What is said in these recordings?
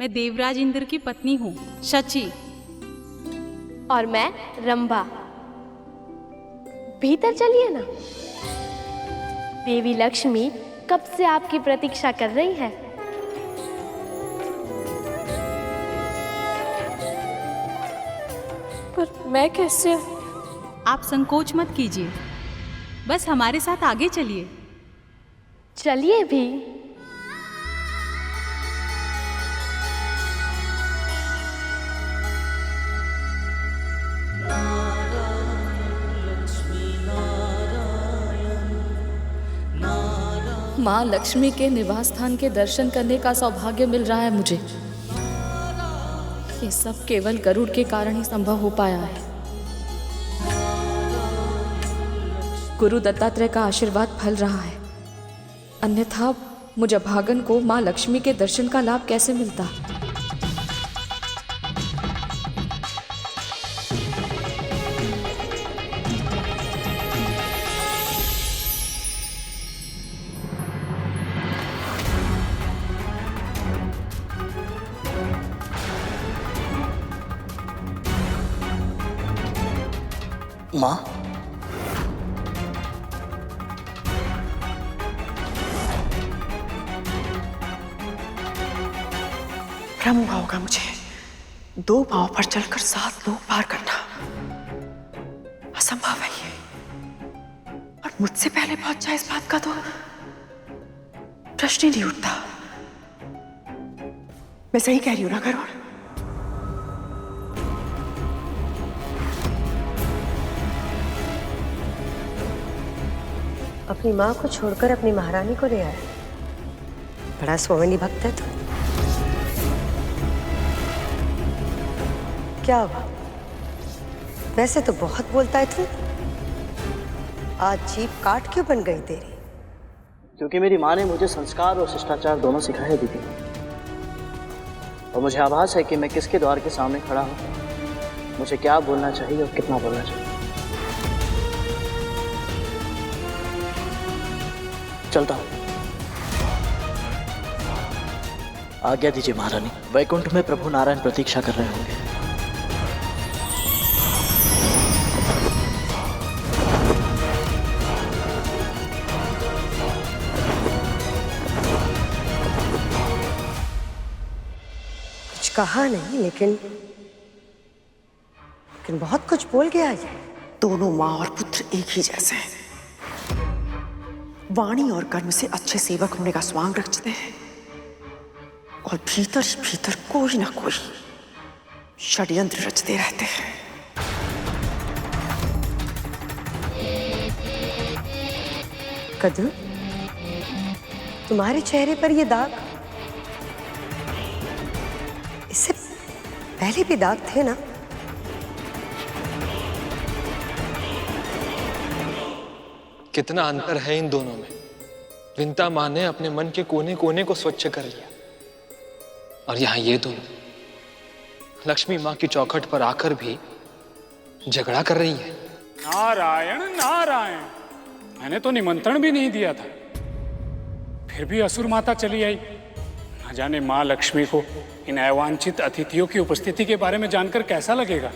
मैं देवराज इंद्र की पत्नी हूँ, शची। और मैं रंभा। भीतर चलिए ना। देवी लक्ष्मी कब से आपकी प्रतीक्षा कर रही है। पर मैं कैसे? आप संकोच मत कीजिए, बस हमारे साथ आगे चलिए। चलिए भी। माँ लक्ष्मी के निवास स्थान के दर्शन करने का सौभाग्य मिल रहा है मुझे। ये सब केवल गरुड़ के कारण ही संभव हो पाया है। गुरु दत्तात्रेय का आशीर्वाद फल रहा है, अन्यथा मुझे भागन को माँ लक्ष्मी के दर्शन का लाभ कैसे मिलता। माँ, भ्रम हुआ होगा मुझे। 2 पांव पर चलकर 7 लोग पार करना असंभव है ये। और मुझसे पहले पहुंच जाए इस बात का तो प्रश्न ही नहीं उठता। मैं सही कह रही हूं ना गरुड़? अपनी माँ को छोड़कर अपनी महारानी को ले आया। बड़ा स्वामिनी भक्त है तू। क्या हुआ? वैसे तो बहुत बोलता है तू, आज जीभ काट क्यों बन गई तेरी? क्योंकि मेरी माँ ने मुझे संस्कार और शिष्टाचार दोनों सिखाए दीदी। और मुझे आभास है कि मैं किसके द्वार के सामने खड़ा हूँ, मुझे क्या बोलना चाहिए और कितना बोलना चाहिए। चलता हूँ। आज्ञा दीजिए महारानी, वैकुंठ में प्रभु नारायण प्रतीक्षा कर रहे होंगे। कुछ कहा नहीं, लेकिन बहुत कुछ बोल गया ये। दोनों माँ और पुत्र एक ही जैसे हैं। वाणी और कर्म से अच्छे सेवक होने का स्वांग रचते हैं और भीतर ही भीतर कोई ना कोई षड्यंत्र रचते रहते हैं। कद्रू, तुम्हारे चेहरे पर ये दाग, इससे पहले भी दाग थे ना? कितना अंतर है इन दोनों में। विंता माँ ने अपने मन के कोने कोने को स्वच्छ कर लिया, और यहाँ ये दोनों लक्ष्मी माँ की चौखट पर आकर भी झगड़ा कर रही है। नारायण नारायण, मैंने तो निमंत्रण भी नहीं दिया था, फिर भी असुर माता चली आई। न जाने माँ लक्ष्मी को इन अवांछित अतिथियों की उपस्थिति के बारे में जानकर कैसा लगेगा।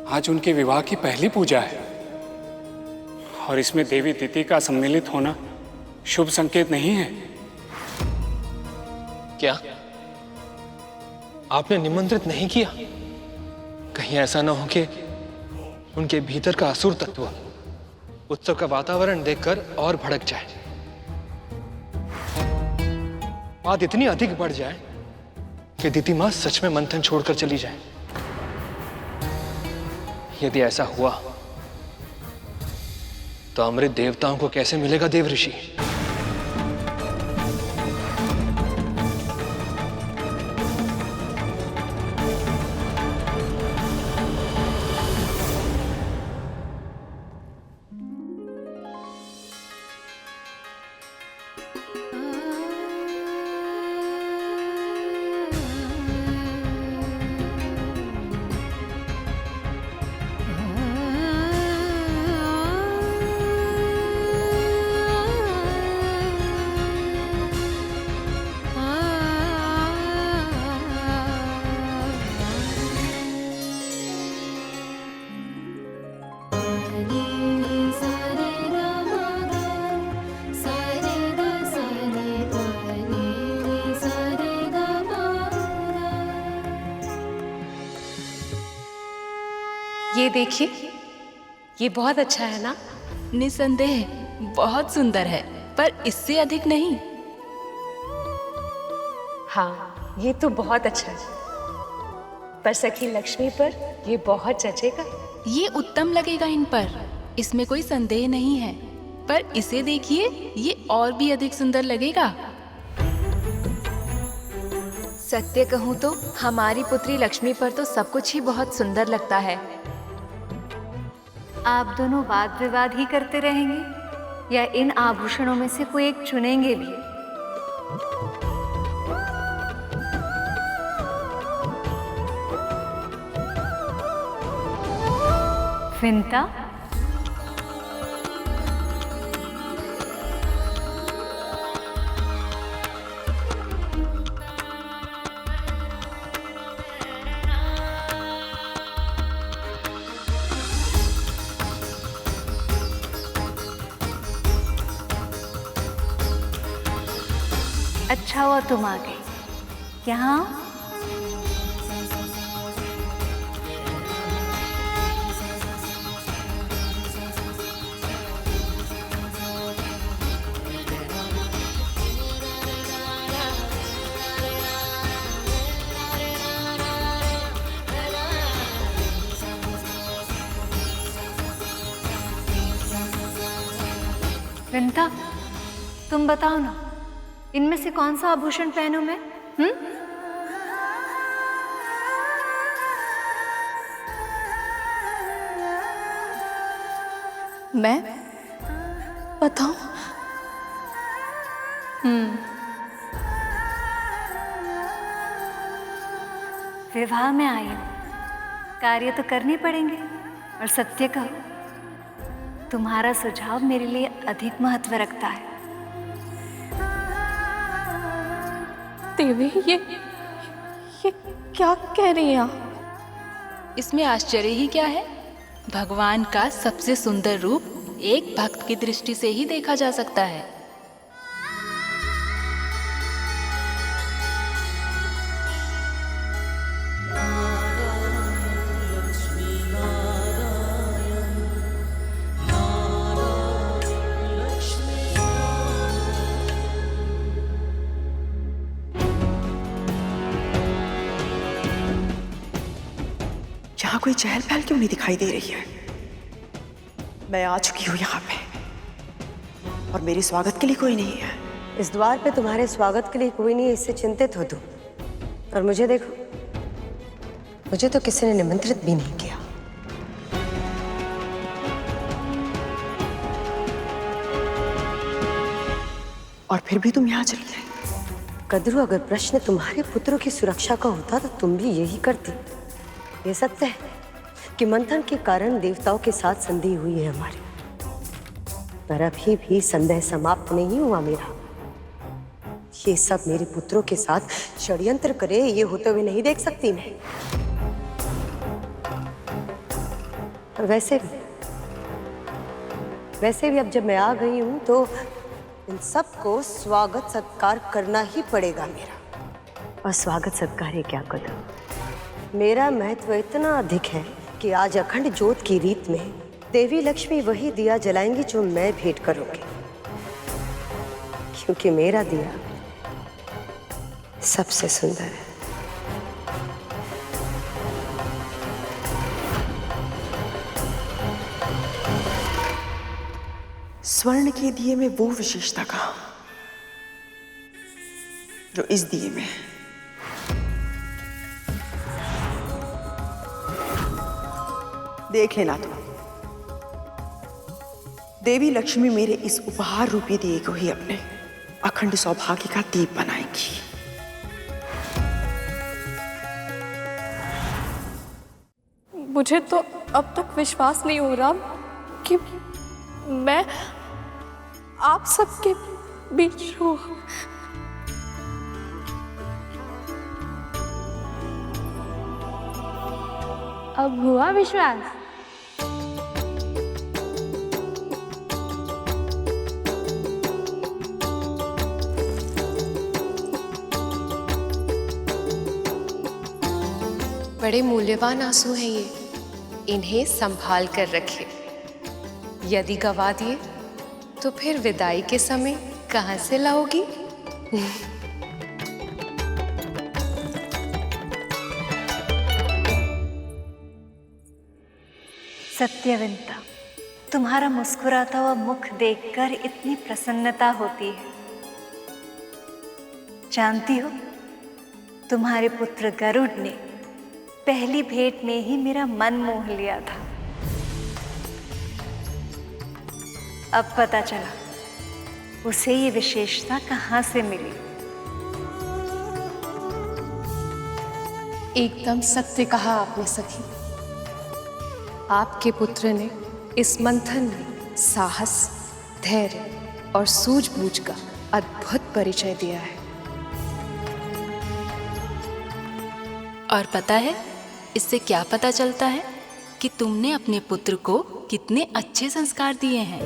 आज उनके विवाह की पहली पूजा है और इसमें देवी तिथि का सम्मिलित होना शुभ संकेत नहीं है। क्या आपने निमंत्रित नहीं किया? कहीं ऐसा न हो कि उनके भीतर का असुर तत्व उत्सव का वातावरण देखकर और भड़क जाए, बात इतनी अधिक बढ़ जाए कि दीदी मां सच में मंथन छोड़कर चली जाए। यदि ऐसा हुआ तो अमृत देवताओं को कैसे मिलेगा देव ऋषि? ये देखिए, ये बहुत अच्छा है ना? निसंदेह बहुत सुंदर है, पर इससे अधिक नहीं। हाँ, ये तो बहुत अच्छा है, पर सखी लक्ष्मी पर ये बहुत जचेगा। ये उत्तम लगेगा इन पर, इसमें कोई संदेह नहीं है। पर इसे देखिए, ये और भी अधिक सुंदर लगेगा। सत्य कहूँ तो हमारी पुत्री लक्ष्मी पर तो सब कुछ ही बहुत सुंदर लगता है। आप दोनों वाद विवाद ही करते रहेंगे या इन आभूषणों में से कोई एक चुनेंगे भी? विंता, अच्छा हुआ तुम आ गई। यहाँ विंता, तुम बताओ ना, इनमें से कौन सा आभूषण पहनूं मैं? मैं बताऊं? विवाह में आई हूं, कार्य तो करने पड़ेंगे। और सत्य कहो, तुम्हारा सुझाव मेरे लिए अधिक महत्व रखता है। देवी, ये क्या कह रही हैं आप? इसमें आश्चर्य ही क्या है? भगवान का सबसे सुंदर रूप एक भक्त की दृष्टि से ही देखा जा सकता है। यहाँ कोई चहल पहल क्यों नहीं दिखाई दे रही है? मैं आ चुकी हूँ यहाँ पे और मेरे स्वागत के लिए कोई नहीं है। इस द्वार पे तुम्हारे स्वागत के लिए कोई नहीं है, इससे चिंतित हो तुम। और मुझे देखो, मुझे तो किसी ने निमंत्रित भी नहीं किया। और फिर भी तुम यहाँ चली गई। कद्रू, अगर प्रश्न तुम्हारे पुत्रों की सुरक्षा का होता तो तुम भी यही करती। ये सत्य है कि मंथन के कारण देवताओं के साथ संधि हुई है हमारी, पर अभी भी संदेह समाप्त नहीं हुआ मेरा। ये सब मेरे पुत्रों के साथ षड्यंत्र करे, ये होते हुए नहीं देख सकती मैं। और वैसे भी अब जब मैं आ गई हूं तो इन सबको स्वागत सत्कार करना ही पड़ेगा मेरा। और स्वागत सत्कार है क्या कदम, मेरा महत्व इतना अधिक है कि आज अखंड ज्योत की रीत में देवी लक्ष्मी वही दिया जलाएंगी जो मैं भेंट करूंगी, क्योंकि मेरा दिया सबसे सुंदर है। स्वर्ण के दिए में वो विशेषता कहाँ जो इस दिए में है? देख लेना तुम, देवी लक्ष्मी मेरे इस उपहार रूपी दिए को ही अपने अखंड सौभाग्य का दीप बनाएंगी। मुझे तो अब तक विश्वास नहीं हो रहा कि मैं आप सबके बीच हूँ। अब हुआ विश्वास? बड़े मूल्यवान आंसू हैं ये, इन्हें संभाल कर रखे। यदि गवा दिए तो फिर विदाई के समय कहाँ से लाओगी? सत्यवंता, तुम्हारा मुस्कुराता हुआ मुख देखकर इतनी प्रसन्नता होती है। जानती हो, तुम्हारे पुत्र गरुड़ ने पहली भेंट में ही मेरा मन मोह लिया था। अब पता चला उसे ये विशेषता कहाँ से मिली। एकदम सत्य कहा आपने सखी। आपके पुत्र ने इस मंथन में साहस, धैर्य और सूझबूझ का अद्भुत परिचय दिया है। और पता है इससे क्या पता चलता है कि तुमने अपने पुत्र को कितने अच्छे संस्कार दिए हैं।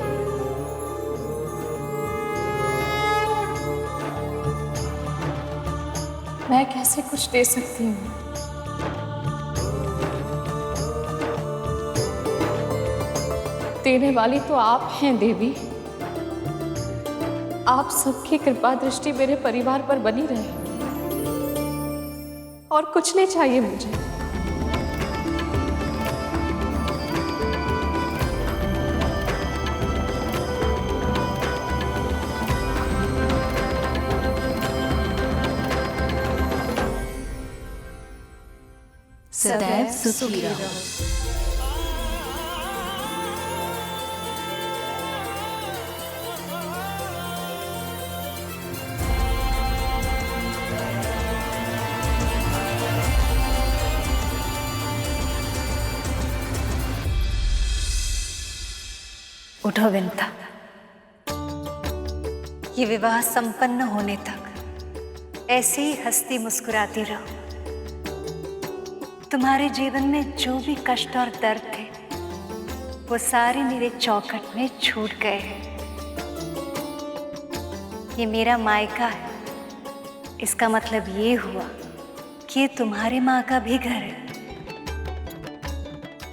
मैं कैसे कुछ दे सकती हूँ? देने वाली तो आप हैं देवी। आप सबकी कृपा दृष्टि मेरे परिवार पर बनी रहे, और कुछ नहीं चाहिए मुझे। सदैव सुखी रहो। उठो विंता, ये विवाह संपन्न होने तक ऐसे ही हंसती मुस्कुराती रहो। तुम्हारे जीवन में जो भी कष्ट और दर्द थे वो सारे मेरे चौखट में छूट गए हैं। ये मेरा मायका है, इसका मतलब ये हुआ कि ये तुम्हारे माँ का भी घर है।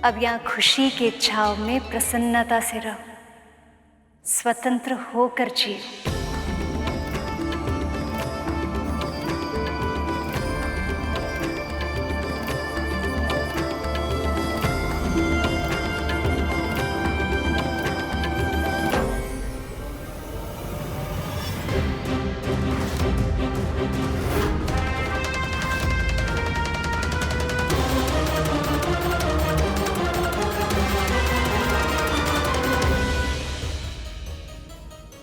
अब यहाँ खुशी के छाव में प्रसन्नता से रहो, स्वतंत्र होकर जियो।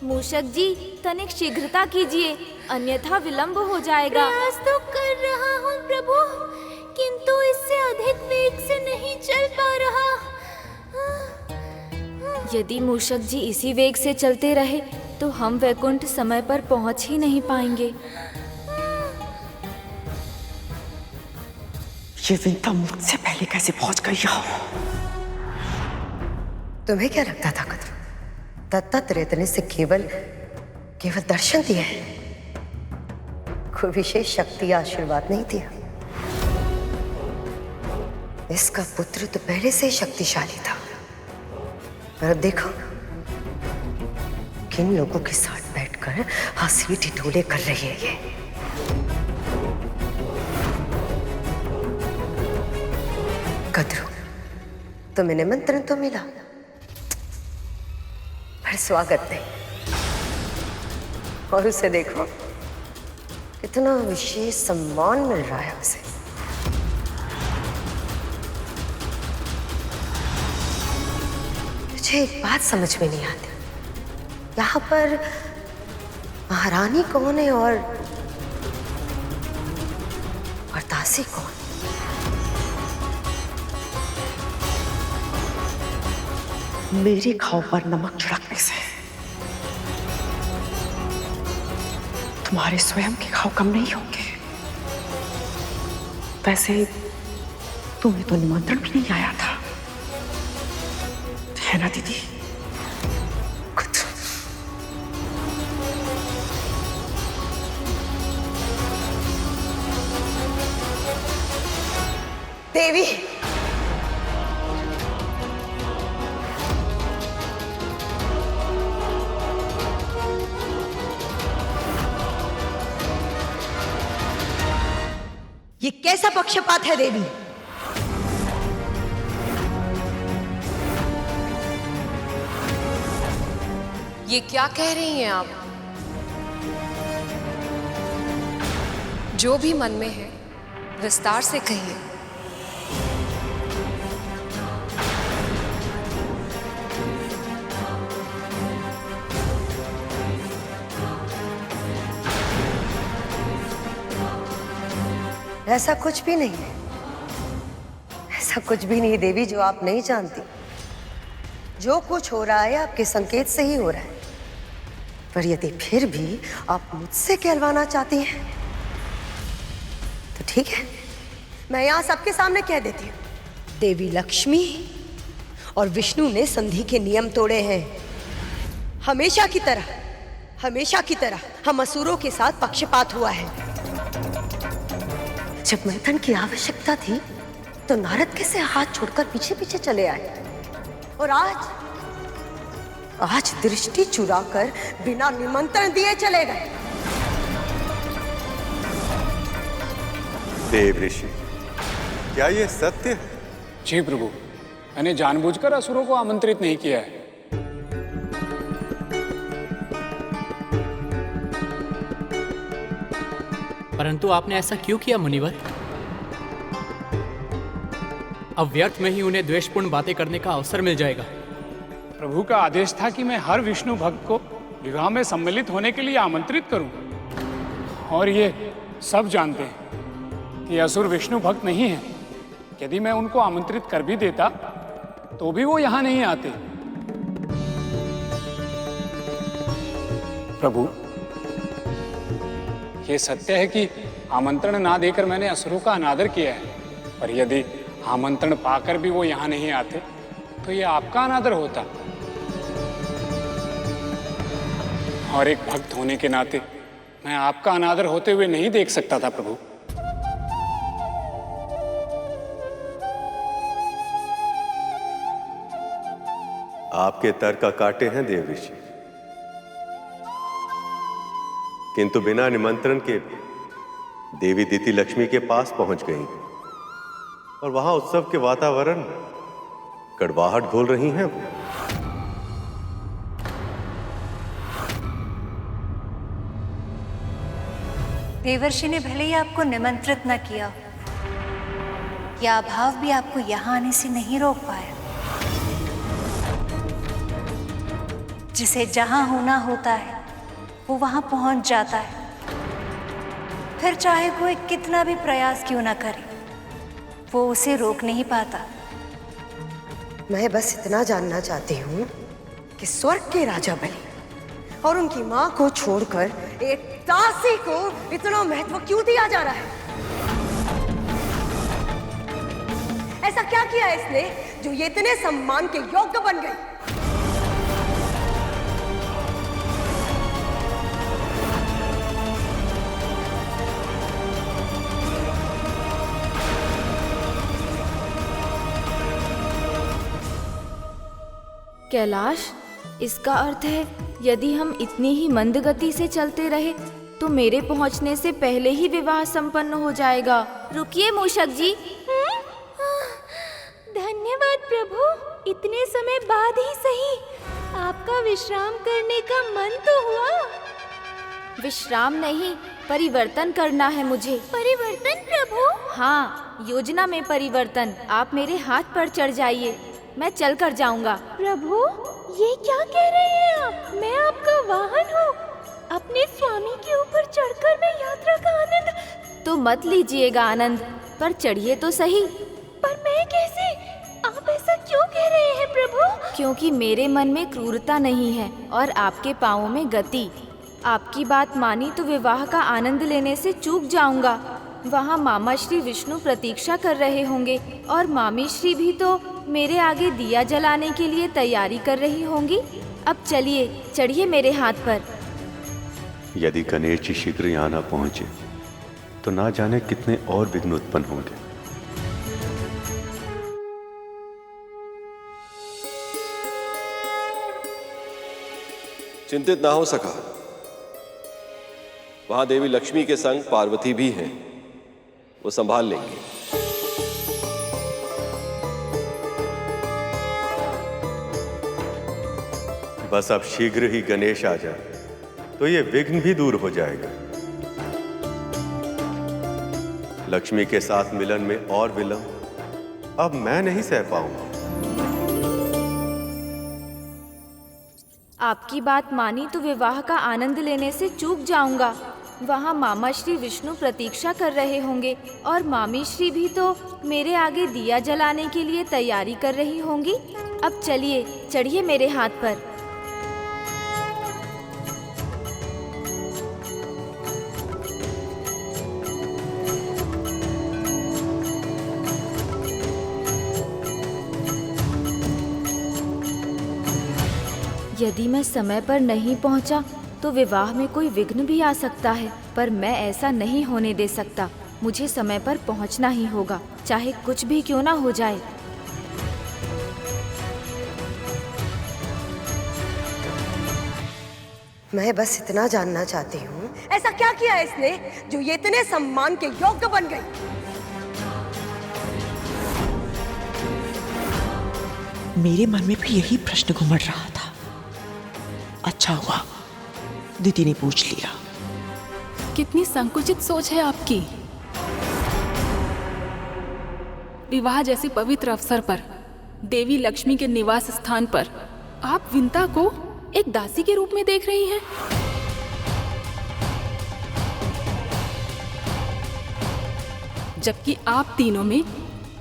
मूषक जी, तनिक शीघ्रता कीजिए, अन्यथा विलंब हो जाएगा। प्रयास तो कर रहा हूँ प्रभु, किंतु इससे अधिक वेग से नहीं चल पा रहा। यदि मूषक जी इसी वेग से चलते रहे तो हम वैकुंठ समय पर पहुँच ही नहीं पाएंगे। ये विंता मुझसे पहले कैसे पहुंच गई यहाँ? तुम्हें क्या लगता था कद्रू? दत्तात्रेय ने से केवल दर्शन दिया है, कोई विशेष शक्ति या आशीर्वाद नहीं दिया। इसका पुत्र तो पहले से ही शक्तिशाली था, पर अब देखो किन लोगों के साथ बैठकर हंसी ठिठोले कर रही है ये। कद्रू, तुम्हें निमंत्रण तो मिला पर स्वागत नहीं, और उसे देखो कितना विशेष सम्मान मिल रहा है उसे। मुझे एक बात समझ में नहीं आती, यहाँ पर महारानी कौन है और दासी कौन? मेरे घाव पर नमक छिड़कने से तुम्हारे स्वयं के घाव कम नहीं होंगे। वैसे तुम्हें तो निमंत्रण भी नहीं आया था, है ना दीदी? देवी, ये कैसा पक्षपात है देवी? ये क्या कह रही हैं आप? जो भी मन में है विस्तार से कहिए। ऐसा कुछ भी नहीं है, ऐसा कुछ भी नहीं देवी जो आप नहीं जानती। जो कुछ हो रहा है आपके संकेत से ही हो रहा है। पर यदि फिर भी आप मुझसे कहलवाना चाहती हैं तो ठीक है, मैं यहां सबके सामने कह देती हूं। देवी लक्ष्मी और विष्णु ने संधि के नियम तोड़े हैं। हमेशा की तरह हम असुरों के साथ पक्षपात हुआ है। जब मंथन की आवश्यकता थी तो नारद कैसे हाथ छोड़कर पीछे पीछे चले आए, और आज दृष्टि चुराकर बिना निमंत्रण दिए चले गए। देव ऋषि, क्या ये सत्य है? जी प्रभु, मैंने जानबूझकर असुरों को आमंत्रित नहीं किया है। परंतु आपने ऐसा क्यों किया मुनिवर? अब व्यर्थ में ही उन्हें द्वेषपूर्ण बातें करने का अवसर मिल जाएगा। प्रभु का आदेश था कि मैं हर विष्णु भक्त को विवाह में सम्मिलित होने के लिए आमंत्रित करूं, और ये सब जानते हैं कि असुर विष्णु भक्त नहीं है। यदि मैं उनको आमंत्रित कर भी देता तो भी वो यहां नहीं आते। प्रभु, ये सत्य है कि आमंत्रण ना देकर मैंने असुरों का अनादर किया है, पर यदि आमंत्रण पाकर भी वो यहाँ नहीं आते तो ये आपका अनादर होता। और एक भक्त होने के नाते मैं आपका अनादर होते हुए नहीं देख सकता था प्रभु। आपके तर्क काटे हैं देव ऋषि, किंतु बिना निमंत्रण के देवी दीति लक्ष्मी के पास पहुंच गई और वहां उत्सव के वातावरण में कड़वाहट घोल रही हैं वो। देवर्षि ने भले ही आपको निमंत्रित न किया, यह अभाव भी आपको यहाँ आने से नहीं रोक पाया। जिसे जहां होना होता है वो वहां पहुंच जाता है, फिर चाहे कोई कितना भी प्रयास क्यों ना करे, वो उसे रोक नहीं पाता। मैं बस इतना जानना चाहती हूँ कि स्वर्ग के राजा बलि और उनकी माँ को छोड़कर एक दासी को इतना महत्व क्यों दिया जा रहा है? ऐसा क्या किया इसने जो ये इतने सम्मान के योग्य बन गई? कैलाश, इसका अर्थ है यदि हम इतनी ही मंद गति से चलते रहे तो मेरे पहुंचने से पहले ही विवाह संपन्न हो जाएगा। रुकिए मूषक जी। धन्यवाद प्रभु, इतने समय बाद ही सही आपका विश्राम करने का मन तो हुआ। विश्राम नहीं, परिवर्तन करना है मुझे। परिवर्तन प्रभु? हाँ, योजना में परिवर्तन। आप मेरे हाथ पर चढ़ जाइए, मैं चल कर जाऊंगा। प्रभु, ये क्या कह रहे हैं आप? मैं आपका वाहन हूँ। अपने स्वामी के ऊपर चढ़कर मैं यात्रा का आनंद। तो मत लीजिएगा आनंद, पर चढ़िए तो सही। पर मैं कैसे? आप ऐसा क्यों कह रहे हैं प्रभु? क्योंकि मेरे मन में क्रूरता नहीं है और आपके पाँवों में गति। आपकी बात मानी तो विवाह का आनंद लेने से चूक जाऊंगा। वहाँ मामा श्री विष्णु प्रतीक्षा कर रहे होंगे और मामी श्री भी तो मेरे आगे दिया जलाने के लिए तैयारी कर रही होंगी। अब चलिए, चढ़िए मेरे हाथ पर। यदि गणेश जी शीघ्र यहाँ न पहुंचे तो ना जाने कितने और विघ्न उत्पन्न होंगे। चिंतित ना हो सका, वहां देवी लक्ष्मी के संग पार्वती भी हैं। वो संभाल लेंगे। बस अब शीघ्र ही गणेश आ जाए तो ये विघ्न भी दूर हो जाएगा। लक्ष्मी के साथ मिलन में और विलंब अब मैं नहीं सह पाऊंगा। आपकी बात मानी तो विवाह का आनंद लेने से चूक जाऊंगा। वहाँ मामा श्री विष्णु प्रतीक्षा कर रहे होंगे और मामी श्री भी तो मेरे आगे दिया जलाने के लिए तैयारी कर रही होंगी। अब चलिए, चढ़िए मेरे हाथ पर। यदि मैं समय पर नहीं पहुंचा तो विवाह में कोई विघ्न भी आ सकता है, पर मैं ऐसा नहीं होने दे सकता। मुझे समय पर पहुंचना ही होगा, चाहे कुछ भी क्यों ना हो जाए। मैं बस इतना जानना चाहती हूँ, ऐसा क्या किया इसने जो ये इतने सम्मान के योग्य बन गई? मेरे मन में भी यही प्रश्न घुमड़ रहा था। अच्छा हुआ दीदी ने पूछ लिया। कितनी संकुचित सोच है आपकी। विवाह जैसे पवित्र अवसर पर, देवी लक्ष्मी के निवास स्थान पर आप विंता को एक दासी के रूप में देख रही हैं। जबकि आप तीनों में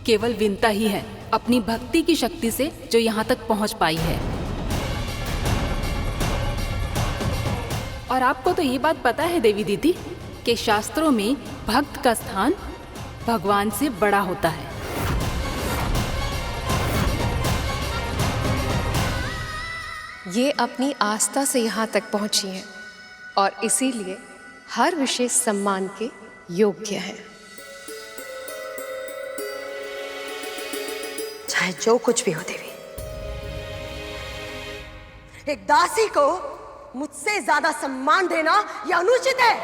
केवल विंता ही है अपनी भक्ति की शक्ति से जो यहाँ तक पहुँच पाई है। और आपको तो ये बात पता है देवी दीदी कि शास्त्रों में भक्त का स्थान भगवान से बड़ा होता है। ये अपनी आस्था से यहाँ तक पहुँची हैं और इसीलिए हर विशेष सम्मान के योग्य हैं। चाहे जो कुछ भी हो देवी, एक दासी को मुझसे ज्यादा सम्मान देना यह अनुचित है।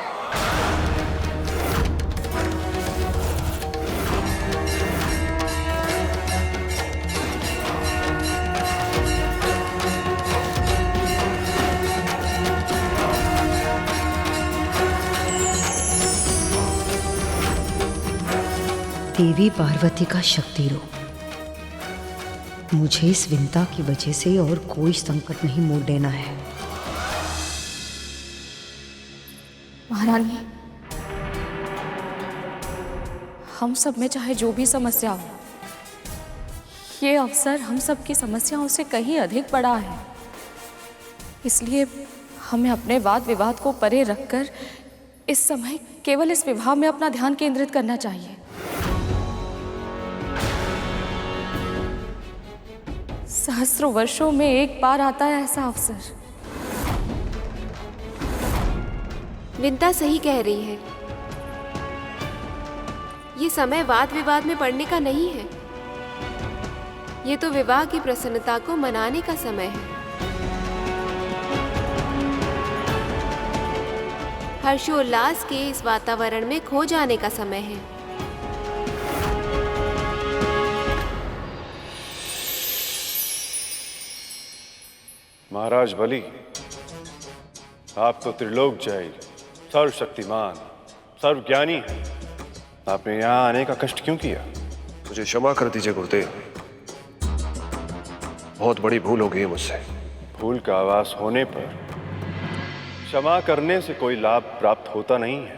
देवी पार्वती का शक्ति रूप, मुझे इस विंता की वजह से और कोई संकट नहीं मोड़ देना है। महारानी, हम सब में चाहे जो भी समस्या हो, ये अवसर हम सब की समस्याओं से कहीं अधिक बड़ा है। इसलिए हमें अपने वाद विवाद को परे रखकर इस समय केवल इस विवाह में अपना ध्यान केंद्रित करना चाहिए। सहस्रों वर्षों में एक बार आता है ऐसा अवसर। विंता सही कह रही है। ये समय वाद विवाद में पड़ने का नहीं है। ये तो विवाह की प्रसन्नता को मनाने का समय है। हर्षोल्लास के इस वातावरण में खो जाने का समय है। महाराज बलि, आप तो त्रिलोक जय, सर्वशक्तिमान, सर्वज्ञानी हैं। आपने यहाँ आने का कष्ट क्यों किया? मुझे क्षमा कर दीजिए गुरुदेव, बहुत बड़ी भूल हो गई मुझसे। भूल का आवास होने पर क्षमा करने से कोई लाभ प्राप्त होता नहीं है।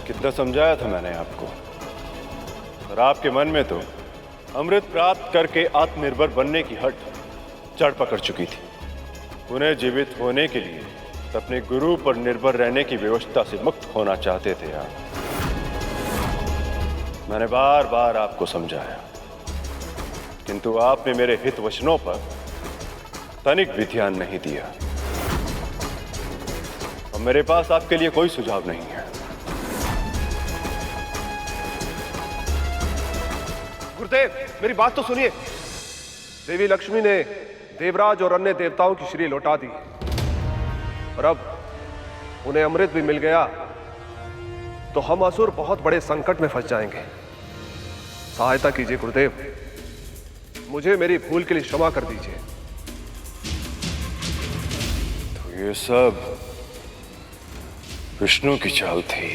कितना समझाया था मैंने आपको, और आपके मन में तो अमृत प्राप्त करके आत्मनिर्भर बनने की हट जड़ पकड़ चुकी थी। पुनः जीवित होने के लिए अपने गुरु पर निर्भर रहने की व्यवस्था से मुक्त होना चाहते थे आप। मैंने बार बार आपको समझाया, किंतु आपने मेरे हित वचनों पर तनिक भी ध्यान नहीं दिया। और मेरे पास आपके लिए कोई सुझाव नहीं है। गुरुदेव, मेरी बात तो सुनिए। देवी लक्ष्मी ने देवराज और अन्य देवताओं की श्री लौटा दी, और अब उन्हें अमृत भी मिल गया, तो हम असुर बहुत बड़े संकट में फंस जाएंगे। सहायता कीजिए गुरुदेव, मुझे मेरी भूल के लिए क्षमा कर दीजिए। तो ये सब विष्णु की चाल थी।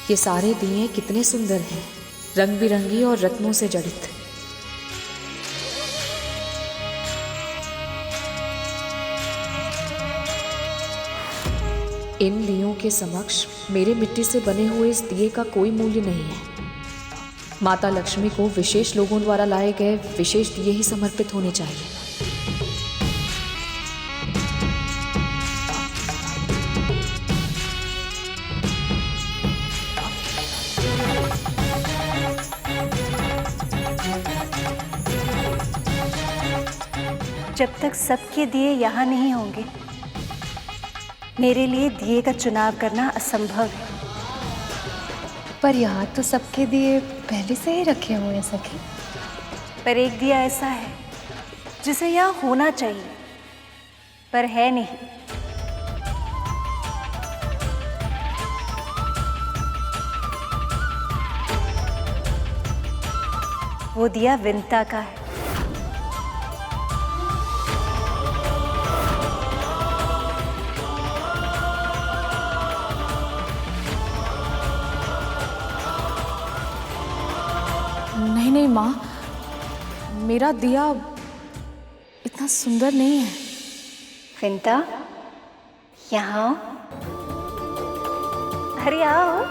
ये सारे दिए कितने सुंदर हैं, रंग बिरंगी और रत्नों से जड़ित। इन दियों के समक्ष मेरे मिट्टी से बने हुए इस दिए का कोई मूल्य नहीं है। माता लक्ष्मी को विशेष लोगों द्वारा लाए गए विशेष दिए ही समर्पित होने चाहिए। जब तक सबके दिए यहाँ नहीं होंगे, मेरे लिए दिए का चुनाव करना असंभव है। पर यहाँ तो सबके दिए पहले से ही रखे हुए हैं सखी। पर एक दिया ऐसा है जिसे यहाँ होना चाहिए, पर है नहीं। वो दिया विंता का है। नहीं माँ, मेरा दिया इतना सुंदर नहीं है। विंता, यहाँ अरे आओ।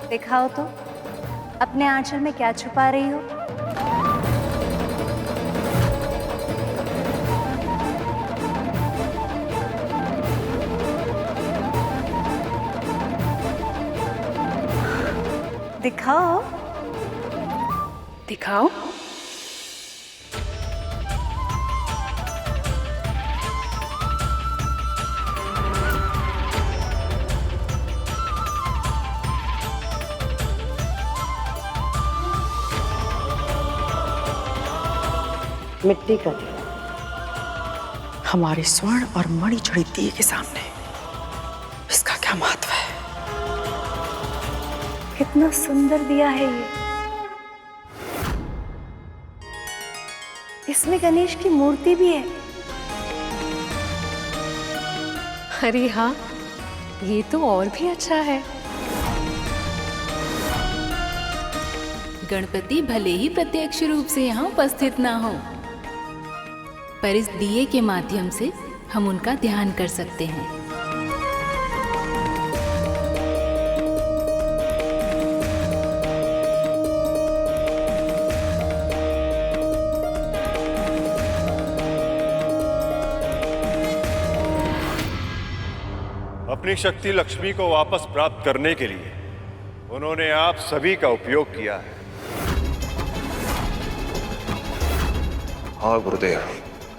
दिखाओ तो अपने आंचल में क्या छुपा रही हो। दिखाओ दिखाओ। मिट्टी का दिया हमारे स्वर्ण और मणि जड़ित दिए के सामने इसका क्या महत्व है? कितना सुंदर दिया है ये। इसमें गणेश की मूर्ति भी है। अरे हाँ, ये तो और भी अच्छा है। गणपति भले ही प्रत्यक्ष रूप से यहाँ उपस्थित ना हो, पर इस दिए के माध्यम से हम उनका ध्यान कर सकते हैं। अपनी शक्ति लक्ष्मी को वापस प्राप्त करने के लिए उन्होंने आप सभी का उपयोग किया है। हाँ गुरुदेव,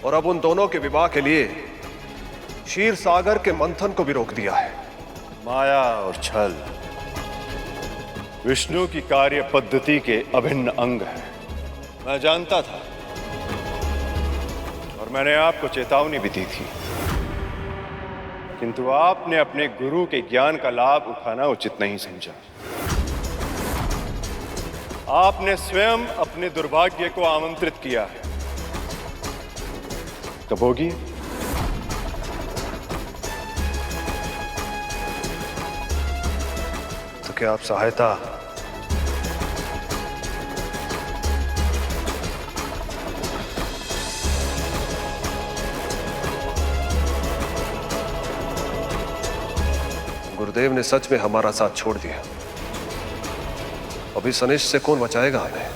और अब उन दोनों के विवाह के लिए क्षीर सागर के मंथन को भी रोक दिया है। माया और छल विष्णु की कार्य पद्धति के अभिन्न अंग है। मैं जानता था और मैंने आपको चेतावनी भी दी थी, किंतु आपने अपने गुरु के ज्ञान का लाभ उठाना उचित नहीं समझा। आपने स्वयं अपने दुर्भाग्य को आमंत्रित किया है। कब होगी? तो क्या आप सहायता गुरुदेव ने सच में हमारा साथ छोड़ दिया। अभी सनेश से कौन बचाएगा हमें?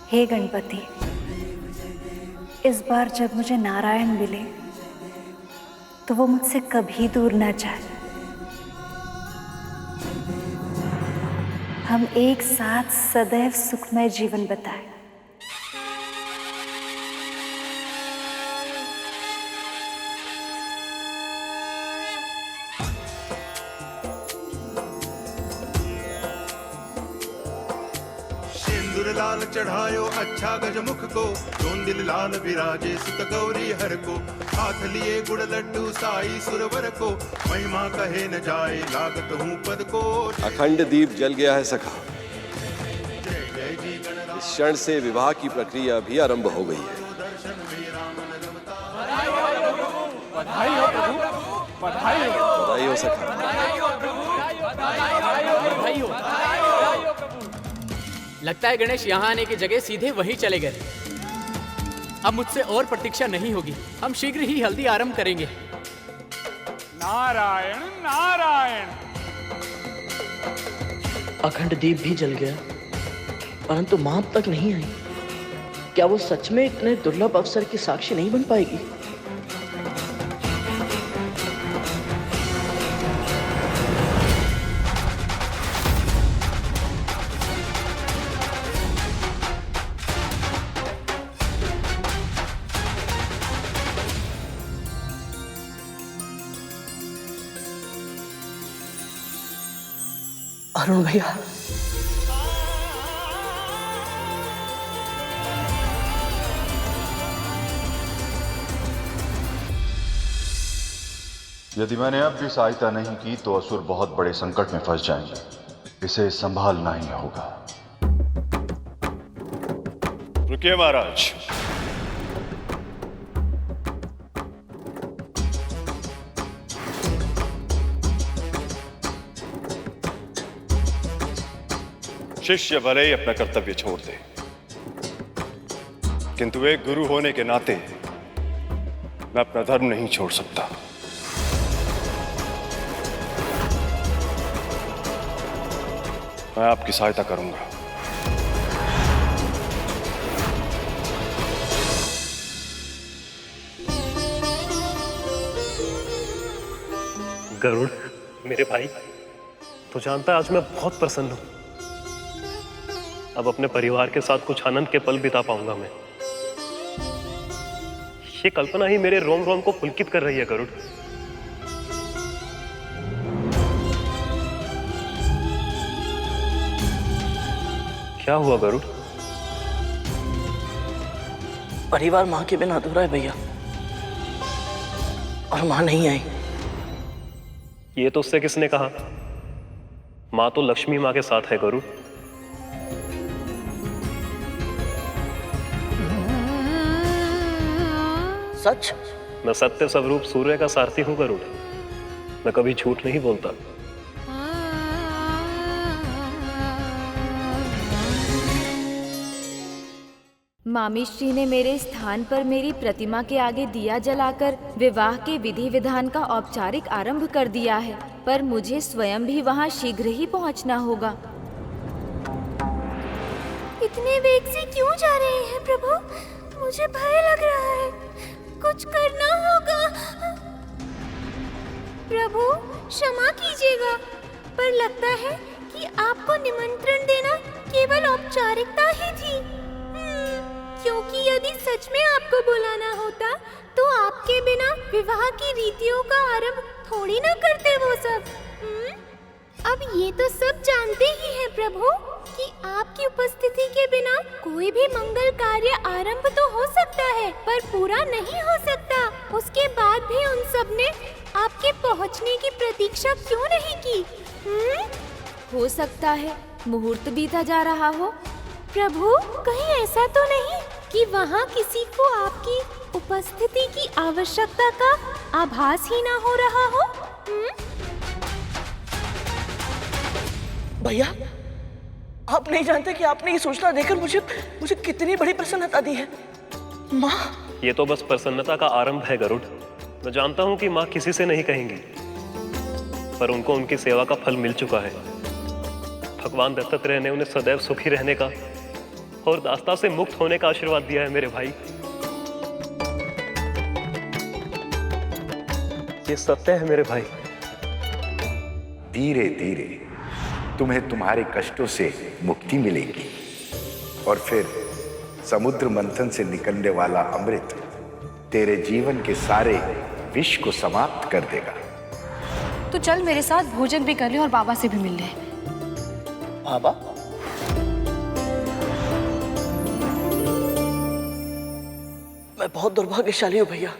हे गणपति, इस बार जब मुझे नारायण मिले तो वो मुझसे कभी दूर ना जाए। हम एक साथ सदैव सुखमय जीवन बिताएं। लाल चढ़ायो अच्छा गजमुख को, जोंदिल लाल विराजे सुत गौरी हर को। हाथ लिए गुड़ लड्डू साई सुरवर को, महिमा कहे न जाए लागत हूँ पद को। अखंड दीप जल गया है सखा। इस क्षण से विवाह की प्रक्रिया भी आरंभ हो गई है। बधाई हो प्रभु, बधाई हो सखा। बधाई हो। लगता है गणेश यहाँ आने की जगह सीधे वहीं चले गए। अब मुझसे और प्रतीक्षा नहीं होगी, हम शीघ्र ही हल्दी आरंभ करेंगे। नारायण नारायण। अखंड दीप भी जल गया, परंतु मां अब तक नहीं आई। क्या वो सच में इतने दुर्लभ अवसर की साक्षी नहीं बन पाएगी? अरुण भैया, यदि मैंने अब भी सहायता नहीं की तो असुर बहुत बड़े संकट में फंस जाएंगे। इसे संभालना ही होगा। रुकिए महाराज। शिष्य भले ही अपना कर्तव्य छोड़ दे, किंतु एक गुरु होने के नाते मैं अपना धर्म नहीं छोड़ सकता। मैं आपकी सहायता करूंगा। गरुड़ मेरे भाई, तो जानता है आज मैं बहुत प्रसन्न हूं। अब अपने परिवार के साथ कुछ आनंद के पल बिता पाऊंगा मैं। ये कल्पना ही मेरे रोम रोम को पुलकित कर रही है गरुड़। क्या हुआ गरुड़? परिवार मां के बिना अधूरा है भैया, और मां नहीं आई। ये तो उससे किसने कहा? मां तो लक्ष्मी मां के साथ है गरुड़। सच? मैं सत्य स्वरूप सूर्य का सारथी हूं गरुड़। मैं कभी झूठ नहीं बोलता। मामीश्री ने मेरे स्थान पर मेरी प्रतिमा के आगे दिया जलाकर विवाह के विधि विधान का औपचारिक आरंभ कर दिया है, पर मुझे स्वयं भी वहां शीघ्र ही पहुंचना होगा। इतने वेग से क्यों जा रहे हैं प्रभु? मुझे भय लग रहा है। कुछ करना होगा। प्रभु क्षमा कीजिएगा, पर लगता है कि आपको निमंत्रण देना केवल औपचारिकता ही थी। क्योंकि यदि सच में आपको बुलाना होता तो आपके बिना विवाह की रीतियों का आरंभ थोड़ी ना करते वो सब। अब ये तो सब जानते ही हैं प्रभु कि आपकी उपस्थिति के बिना कोई भी मंगल कार्य आरंभ तो हो सकता है, पर पूरा नहीं हो सकता। उसके बाद भी उन सब ने आपके पहुंचने की प्रतीक्षा क्यों नहीं की? हो सकता है मुहूर्त बीता जा रहा हो। प्रभु कहीं ऐसा तो नहीं कि वहाँ किसी को आपकी उपस्थिति की आवश्यकता का आभास ही ना हो रहा हो? भैया, आप नहीं जानते कि आपने ये सूचना देकर मुझे कितनी बड़ी प्रसन्नता दी है। माँ, ये तो बस प्रसन्नता का आरंभ है गरुड़। मैं जानता हूँ कि माँ किसी से नहीं कहेंगी, पर उनको उनकी सेवा का फल मिल चुका है। भगवान दत्तात्रेय ने उन्हें सदैव सुखी रहने का और दास्ता से मुक्त होने का आशीर्वाद दिया है मेरे भाई। ये सत्य है मेरे भाई। धीरे धीरे तुम्हें तुम्हारे कष्टों से मुक्ति मिलेगी और फिर समुद्र मंथन से निकलने वाला अमृत तेरे जीवन के सारे विष को समाप्त कर देगा। तो चल मेरे साथ भोजन भी कर ले और बाबा से भी मिल ले। बाबा? मैं बहुत दुर्भाग्यशाली हूँ भैया।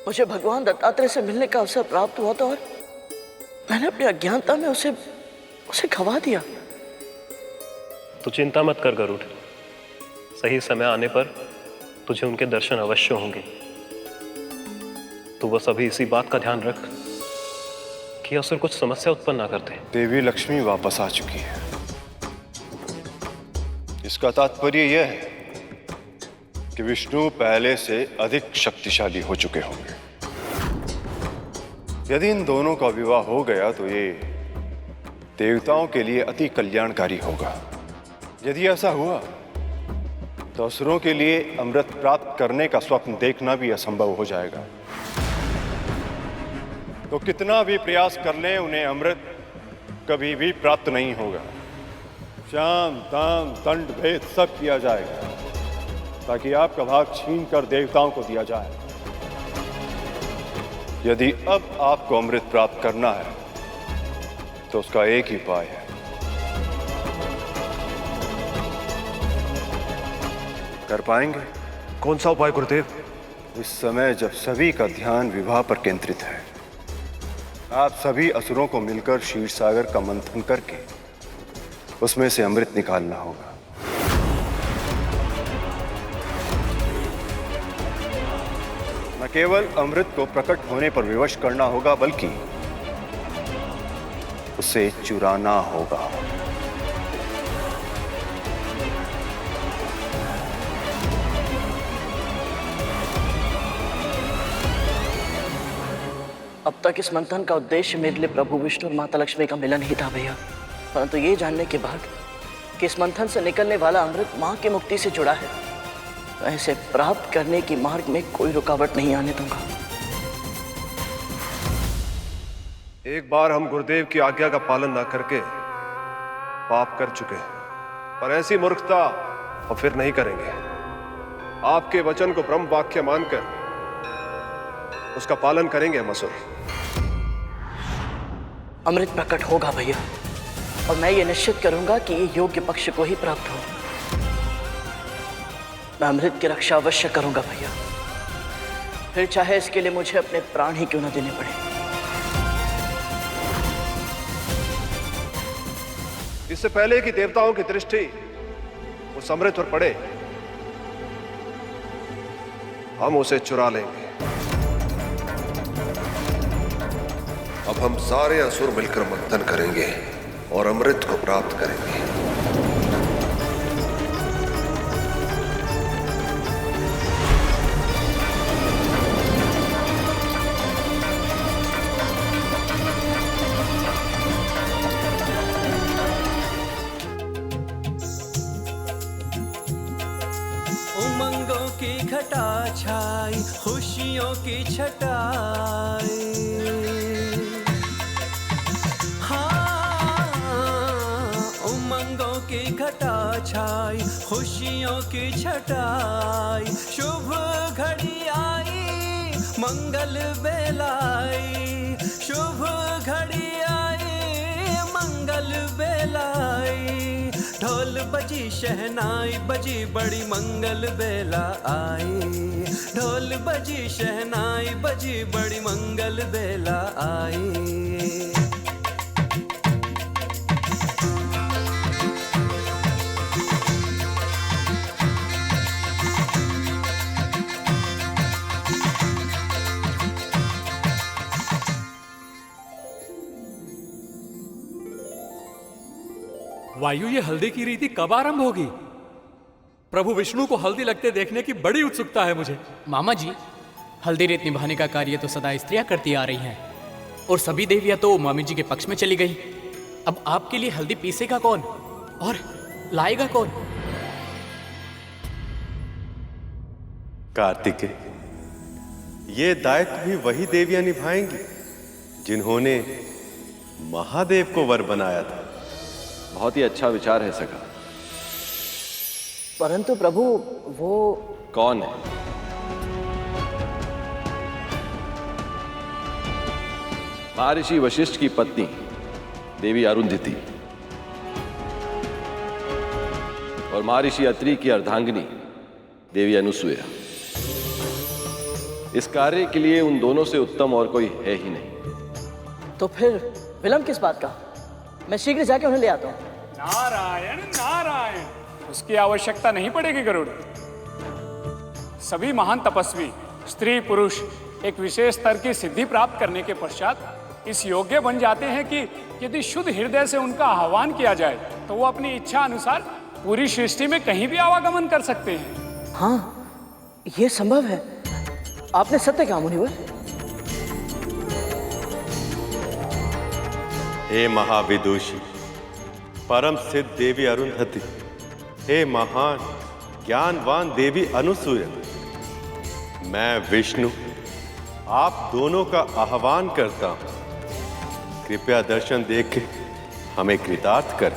मुझे भगवान दत्तात्रेय से मिलने का अवसर प्राप्त हुआ था और मैंने अपनी अज्ञानता में उसे खवा दिया। तो चिंता मत कर गरुड़, सही समय आने पर तुझे उनके दर्शन अवश्य होंगे। तो बस अभी इसी बात का ध्यान रख कि असुर कुछ समस्या उत्पन्न ना करते। देवी लक्ष्मी वापस आ चुकी है। इसका तात्पर्य यह है कि विष्णु पहले से अधिक शक्तिशाली हो चुके होंगे। यदि इन दोनों का विवाह हो गया तो ये देवताओं के लिए अति कल्याणकारी होगा। यदि ऐसा हुआ तो असुरों के लिए अमृत प्राप्त करने का स्वप्न देखना भी असंभव हो जाएगा। तो कितना भी प्रयास कर लें उन्हें अमृत कभी भी प्राप्त नहीं होगा। शाम दाम दंड भेद सब किया जाएगा ताकि आपका भाग छीन कर देवताओं को दिया जाए। यदि अब आपको अमृत प्राप्त करना है तो उसका एक ही उपाय है। कर पाएंगे? कौन सा उपाय गुरुदेव? इस समय जब सभी का ध्यान विवाह पर केंद्रित है, आप सभी असुरों को मिलकर क्षीर सागर का मंथन करके उसमें से अमृत निकालना होगा। न केवल अमृत को प्रकट होने पर विवश करना होगा बल्कि उसे चुराना होगा। अब तक इस मंथन का उद्देश्य मेरे लिए प्रभु विष्णु और माता लक्ष्मी का मिलन ही था भैया, परंतु ये जानने के बाद कि इस मंथन से निकलने वाला अमृत माँ की मुक्ति से जुड़ा है, मैं इसे प्राप्त करने की मार्ग में कोई रुकावट नहीं आने दूंगा। एक बार हम गुरुदेव की आज्ञा का पालन ना करके पाप कर चुके हैं, पर ऐसी मूर्खता और फिर नहीं करेंगे। आपके वचन को ब्रह्म वाक्य मानकर उसका पालन करेंगे हम असुर। अमृत प्रकट होगा भैया, और मैं ये निश्चित करूंगा कि ये योग्य पक्ष को ही प्राप्त हो। मैं अमृत की रक्षा अवश्य करूंगा भैया, फिर चाहे इसके लिए मुझे अपने प्राण ही क्यों न देने पड़े। इससे पहले कि देवताओं की दृष्टि उस अमृत पर पड़े, हम उसे चुरा लेंगे। अब हम सारे असुर मिलकर मंथन करेंगे और अमृत को प्राप्त करेंगे। उमंगों की घटा छाई, खुशियों की छटाई, की घटा छाई, खुशियों की छटाई, शुभ घड़ी आई, मंगल बेलाई, शुभ घड़ी आई, मंगल बेलाई, ढोल बजी शहनाई बजी, बड़ी मंगल बेला आई, ढोल बजी शहनाई बजी, बड़ी मंगल बेला आई। वायु, ये हल्दी की रीति कब आरंभ होगी? प्रभु विष्णु को हल्दी लगते देखने की बड़ी उत्सुकता है मुझे। मामा जी, हल्दी रेत निभाने का कार्य तो सदा स्त्रियां करती आ रही हैं और सभी देवियां तो मामी जी के पक्ष में चली गई। अब आपके लिए हल्दी पीसेगा कौन और लाएगा कौन? कार्तिकेय, ये दायित्व भी वही देवियां निभाएंगी जिन्होंने महादेव को वर बनाया था। बहुत ही अच्छा विचार है सखा। परंतु प्रभु वो कौन है? महर्षि वशिष्ठ की पत्नी देवी अरुंधति और महर्षि अत्रि की अर्धांगिनी देवी अनुसुईया। इस कार्य के लिए उन दोनों से उत्तम और कोई है ही नहीं। तो फिर विलंब किस बात का? मैं शीघ्र जाके उन्हें ले आता हूं। नारायण नारायण, उसकी आवश्यकता नहीं पड़ेगी गरुड़। सभी महान तपस्वी स्त्री पुरुष एक विशेष स्तर की सिद्धि प्राप्त करने के पश्चात इस योग्य बन जाते हैं कि यदि शुद्ध हृदय से उनका आह्वान किया जाए तो वो अपनी इच्छा अनुसार पूरी सृष्टि में कहीं भी आवागमन कर सकते हैं। हाँ, ये संभव है। आपने सत्य कहा मुनिवर। हे महाविदुषी, परम सिद्ध देवी अरुंधति, हे महान ज्ञानवान देवी अनुसूया, मैं विष्णु आप दोनों का आह्वान करता हूं। कृपया दर्शन देख के हमें कृतार्थ कर।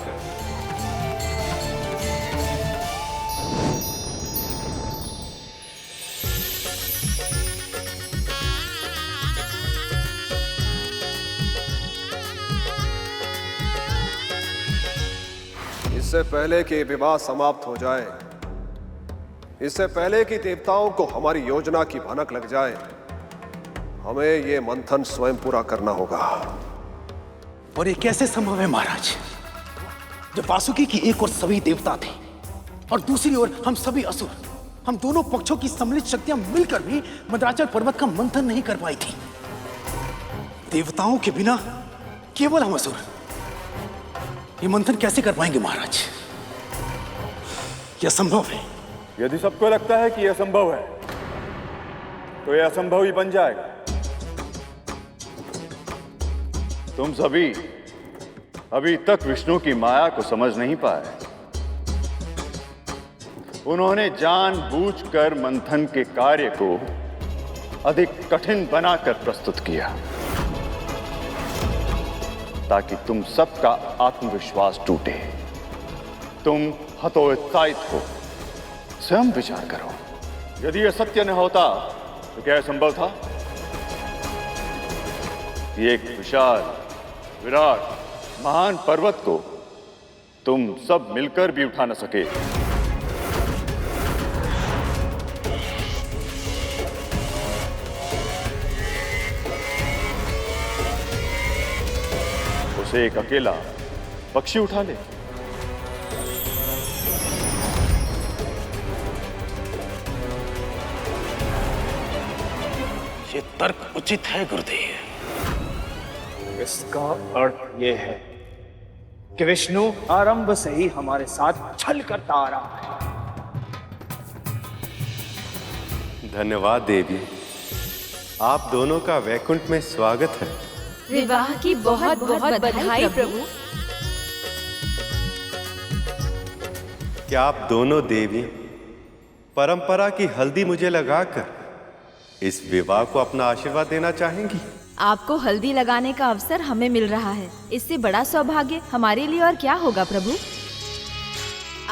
इससे पहले कि विवाह समाप्त हो जाए, इससे पहले कि देवताओं को हमारी योजना की भनक लग जाए, हमें ये मंथन स्वयं पूरा करना होगा। और ये कैसे संभव है महाराज, जब वासुकी की एक ओर सभी देवता थे और दूसरी ओर हम सभी असुर, हम दोनों पक्षों की सम्मिलित शक्तियां मिलकर भी मंदराचल पर्वत का मंथन नहीं कर पाई थी। देवताओं के बिना केवल हम असुर ये मंथन कैसे कर पाएंगे महाराज? यह असंभव है। यदि सबको लगता है कि यह असंभव है तो यह असंभव ही बन जाएगा। तुम सभी अभी तक विष्णु की माया को समझ नहीं पाए। उन्होंने जानबूझकर मंथन के कार्य को अधिक कठिन बनाकर प्रस्तुत किया ताकि तुम सबका आत्मविश्वास टूटे। तुम हतोत्साहित हो। स्वयं विचार करो, यदि यह सत्य न होता तो क्या संभव था? एक विशाल विराट महान पर्वत को तुम सब मिलकर भी उठा न सके। उसे एक अकेला पक्षी उठा ले। ये तर्क उचित है गुरुदेव। इसका अर्थ यह है कि विष्णु आरंभ से ही हमारे साथ छल करता आ रहा है। धन्यवाद देवी, आप दोनों का वैकुंठ में स्वागत है। विवाह की बहुत बहुत बधाई प्रभु। क्या आप दोनों देवी परंपरा की हल्दी मुझे लगाकर इस विवाह को अपना आशीर्वाद देना चाहेंगी? आपको हल्दी लगाने का अवसर हमें मिल रहा है, इससे बड़ा सौभाग्य हमारे लिए और क्या होगा प्रभु।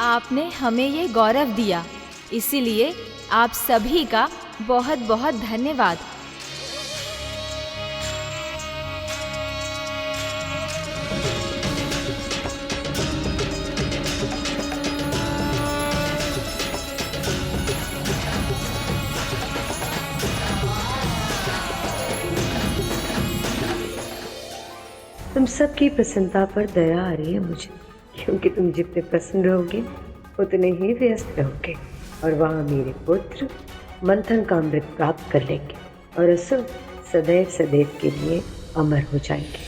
आपने हमें ये गौरव दिया, इसीलिए आप सभी का बहुत बहुत धन्यवाद। तुम सबकी प्रसन्नता पर दया आ रही है मुझे, क्योंकि तुम जितने प्रसन्न रहोगे उतने ही व्यस्त रहोगे और वहाँ मेरे पुत्र मंथन का अमृत प्राप्त कर लेंगे और असुर सदैव सदैव के लिए अमर हो जाएंगे।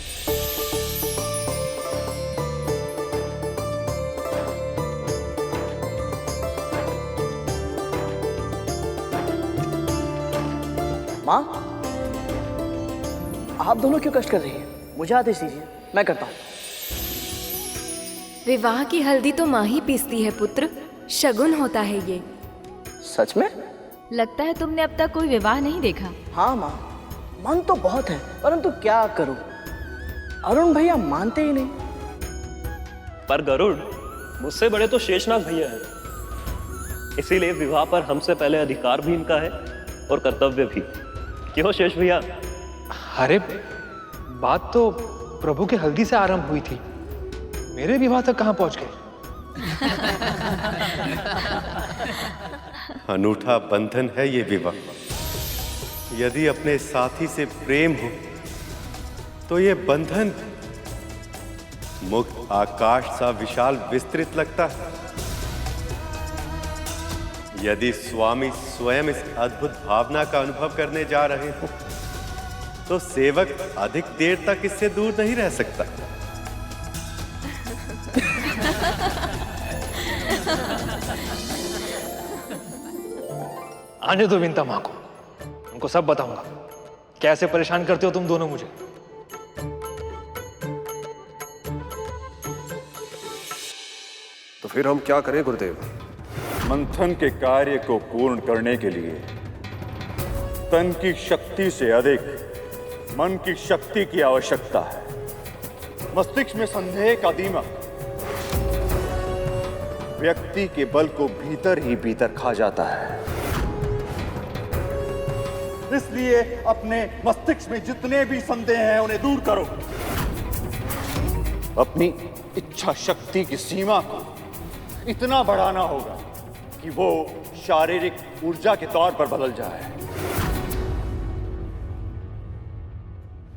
माँ, आप दोनों क्यों कष्ट कर रही हैं? मुझे आदेश दीजिए, मैं करता हूँ। विवाह की हल्दी तो माँ ही पीसती है पुत्र, शगुन होता है ये। सच में? लगता है तुमने अब तक कोई विवाह नहीं देखा। हाँ माँ, मन तो बहुत है, परंतु क्या करूं, अरुण भैया मानते ही नहीं। पर गरुड़, मुझसे बड़े तो शेषनाग भैया हैं, इसीलिए विवाह पर हमसे पहले अधिकार भी इनका है और कर्तव्य भी। क्यों शेष भैया? अरे बात तो प्रभु के हल्दी से आरंभ हुई थी, मेरे विवाह तक कहां पहुंच गए? अनूठा बंधन है ये विवाह। यदि अपने साथी से प्रेम हो तो ये बंधन मुक्त आकाश सा विशाल विस्तृत लगता है। यदि स्वामी स्वयं इस अद्भुत भावना का अनुभव करने जा रहे हो तो सेवक अधिक देर तक इससे दूर नहीं रह सकता। आने दो विंता मां को, उनको सब बताऊंगा कैसे परेशान करते हो तुम दोनों मुझे। तो फिर हम क्या करें गुरुदेव? मंथन के कार्य को पूर्ण करने के लिए तन की शक्ति से अधिक मन की शक्ति की आवश्यकता है। मस्तिष्क में संदेह का दीमक व्यक्ति के बल को भीतर ही भीतर खा जाता है। इसलिए अपने मस्तिष्क में जितने भी संदेह हैं उन्हें दूर करो। अपनी इच्छा शक्ति की सीमा को इतना बढ़ाना होगा कि वो शारीरिक ऊर्जा के तौर पर बदल जाए।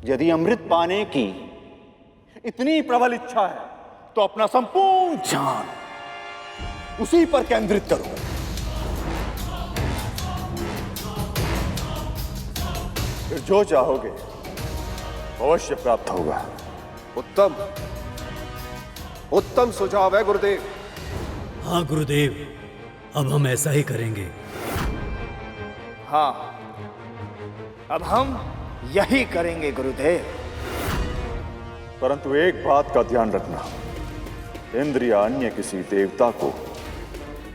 यदि अमृत पाने की इतनी प्रबल इच्छा है तो अपना संपूर्ण ध्यान उसी पर केंद्रित करो। फिर जो चाहोगे अवश्य प्राप्त होगा। उत्तम उत्तम सुझाव है गुरुदेव। हाँ गुरुदेव, अब हम ऐसा ही करेंगे। हाँ, अब हम यही करेंगे गुरुदेव। परंतु एक बात का ध्यान रखना, इंद्र या अन्य किसी देवता को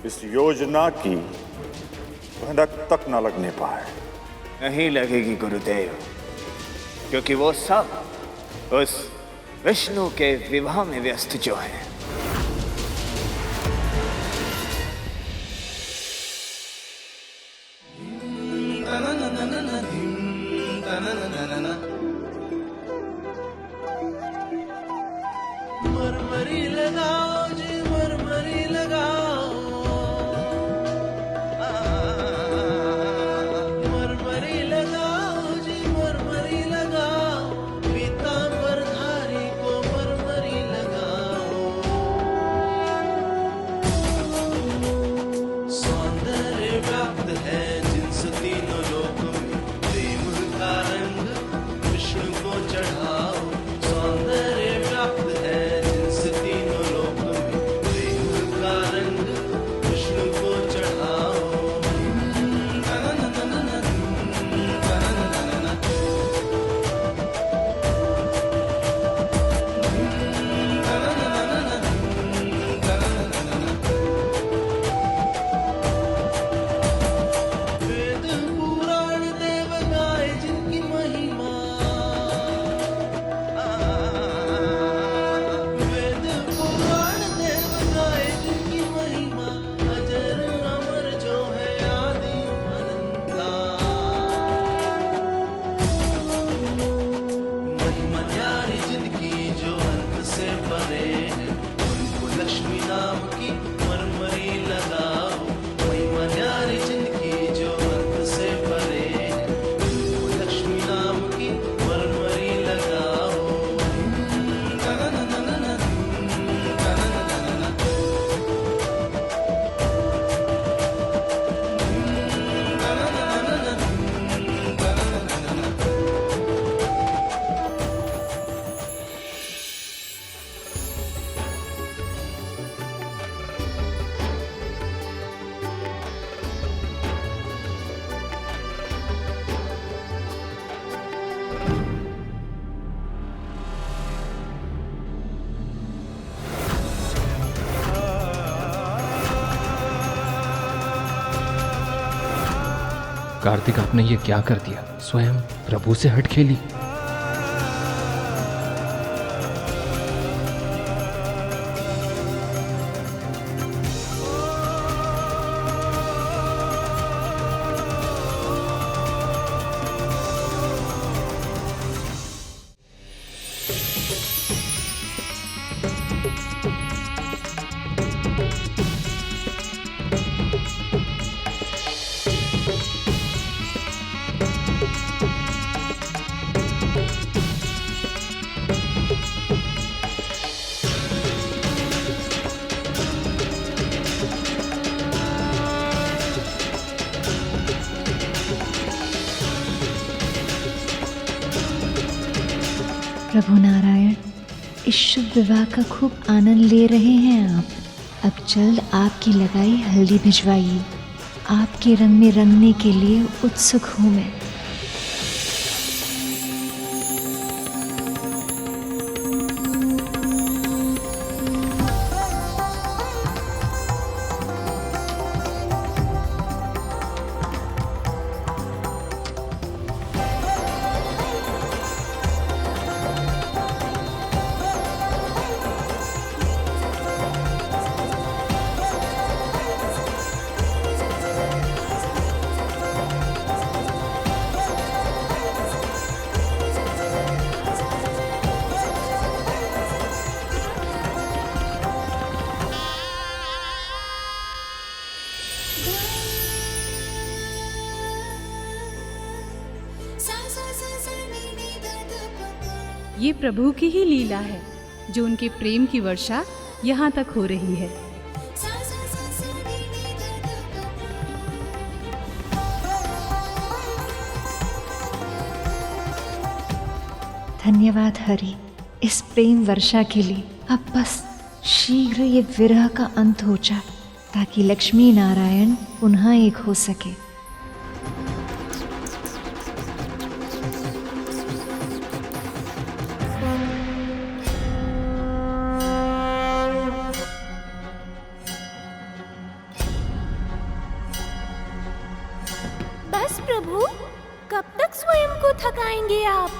इस योजना की भनक तक न लगने पाए। नहीं लगेगी गुरुदेव, क्योंकि वो सब उस विष्णु के विवाह में व्यस्त जो हैं। मरमरी लगाओ जी, मरमरी लगाओ, मरमरी लगाओ जी, मरमरी लगाओ, पीतांबरधारी को मरमरी लगाओ। सौंदर्य व्याप्त है जिनसे तीनों लोक में, प्रेम का रंग विष्णु को चढ़ाओ। सौंदर्य व्याप्त है जिनसे तीनों लोक में, प्रेम का रंग कार्तिक, आपने ये क्या कर दिया? स्वयं प्रभु से हट खेली। प्रभु नारायण, इस शुभ विवाह का खूब आनंद ले रहे हैं आप। अब जल्द आपकी लगाई हल्दी भिजवाइए। आपके रंग में रंगने के लिए उत्सुक हूँ मैं। ये प्रभु की ही लीला है जो उनके प्रेम की वर्षा यहाँ तक हो रही है। धन्यवाद हरि, इस प्रेम वर्षा के लिए। अब बस शीघ्र ये विरह का अंत हो जाए ताकि लक्ष्मी नारायण पुनः एक हो सके। बस प्रभु, कब तक स्वयं को थकाएंगे आप?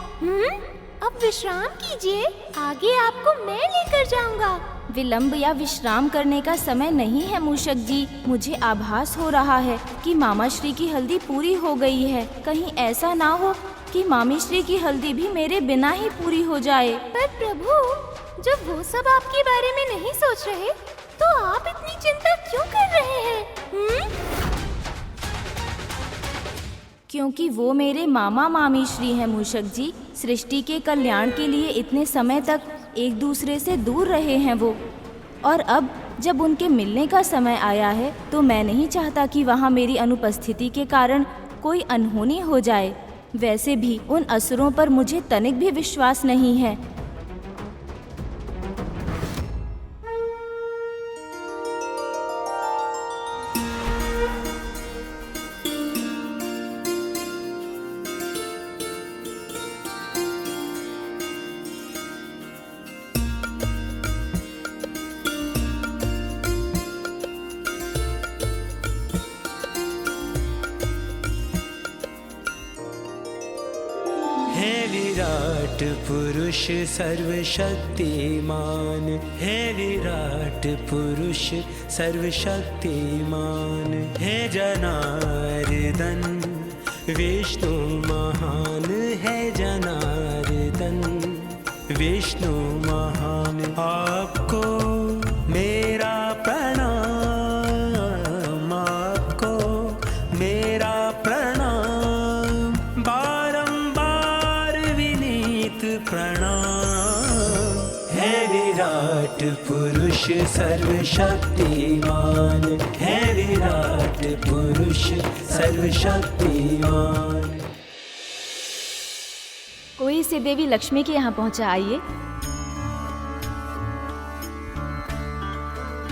अब विश्राम कीजिए, आगे आपको मैं लेकर जाऊंगा। विलंब या विश्राम करने का समय नहीं है मूषक जी। मुझे आभास हो रहा है कि मामा श्री की हल्दी पूरी हो गई है। कहीं ऐसा ना हो कि मामी श्री की हल्दी भी मेरे बिना ही पूरी हो जाए। पर प्रभु, जब वो सब आपके बारे में नहीं सोच रहे तो आप इतनी चिंता क्यों कर रहे हैं? क्योंकि वो मेरे मामा मामी श्री हैं मूषक जी। सृष्टि के कल्याण के लिए इतने समय तक एक दूसरे से दूर रहे हैं वो, और अब जब उनके मिलने का समय आया है तो मैं नहीं चाहता कि वहाँ मेरी अनुपस्थिति के कारण कोई अनहोनी हो जाए। वैसे भी उन असुरों पर मुझे तनिक भी विश्वास नहीं है। विराट पुरुष सर्वशक्तिमान, हे विराट पुरुष सर्वशक्तिमान, हे जनार्दन विष्णु महान, है जनार्दन विष्णु महान। आपको मेरा प्रणाम, आपको मेरा प्रणाम, बारंबार विनीत प्रणाम। है विराट पुरुष सर्वशक्तिमान, है विराट पुरुष सर्वशक्तिमान। कोई से देवी लक्ष्मी के यहाँ पहुँचा, आइए।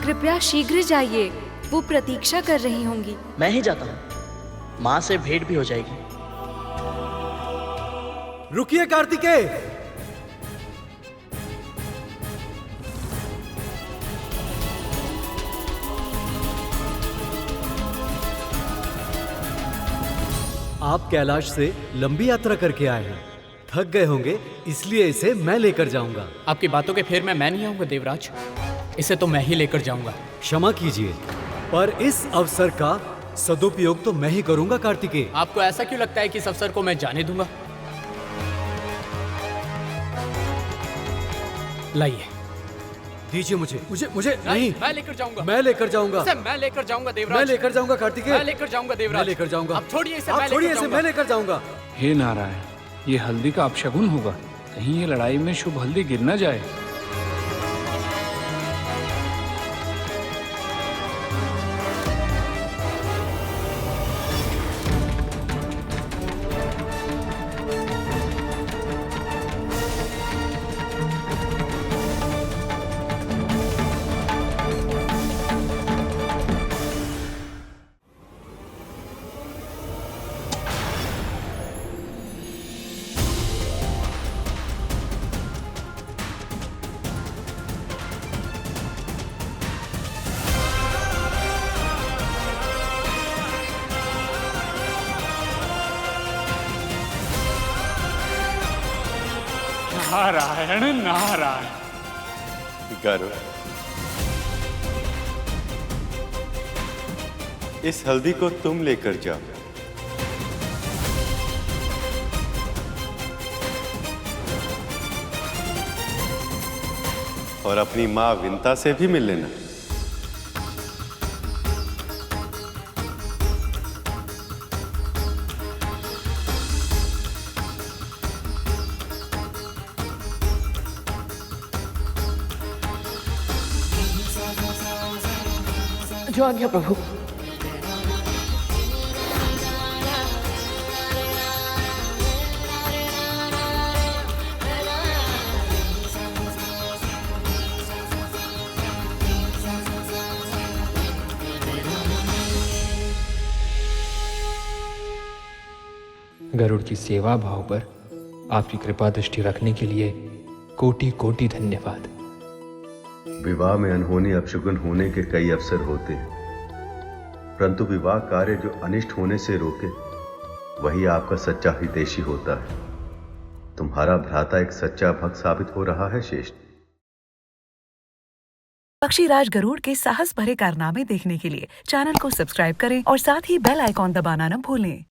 कृपया शीघ्र जाइए, वो प्रतीक्षा कर रही होंगी। मैं ही जाता हूँ, माँ से भेंट भी हो जाएगी। रुकिए कार्तिकेय, आप कैलाश से लंबी यात्रा करके आए हैं, थक गए होंगे, इसलिए इसे मैं लेकर जाऊंगा। आपकी बातों के फेर में मैं नहीं आऊंगा देवराज, इसे तो मैं ही लेकर जाऊंगा। क्षमा कीजिए, पर इस अवसर का सदुपयोग तो मैं ही करूंगा कार्तिकेय। आपको ऐसा क्यों लगता है कि इस अवसर को मैं जाने दूंगा? लाइए, दीजिए मुझे नहीं, मैं लेकर जाऊंगा। मैं लेकर जाऊंगा। इसे मैं लेकर जाऊंगा देवराज। मैं लेकर जाऊंगा कार्तिकेय। मैं लेकर जाऊंगा देवराज। मैं लेकर जाऊंगा। आप छोड़िए इसे, आप छोड़िए इसे, मैं लेकर जाऊंगा। हे नारायण, ये हल्दी का अपशगुन होगा, कहीं ये लड़ाई में शुभ हल्दी गिर न जाए। नारायण नारायण। गरुड़, इस हल्दी को तुम लेकर जाओ और अपनी मां विंता से भी मिल लेना। जो आज्ञा प्रभु। गरुड़ की सेवा भाव पर आपकी कृपा दृष्टि रखने के लिए कोटि कोटि धन्यवाद। विवाह में अनहोनी अपशगुन होने के कई अवसर होते हैं, परंतु विवाह कार्य जो अनिष्ट होने से रोके वही आपका सच्चा हितैषी होता है। तुम्हारा भ्राता एक सच्चा भक्त साबित हो रहा है श्रेष्ठ। पक्षीराज गरुड़ के साहस भरे कारनामे देखने के लिए चैनल को सब्सक्राइब करें और साथ ही बेल आइकॉन दबाना न भूलें।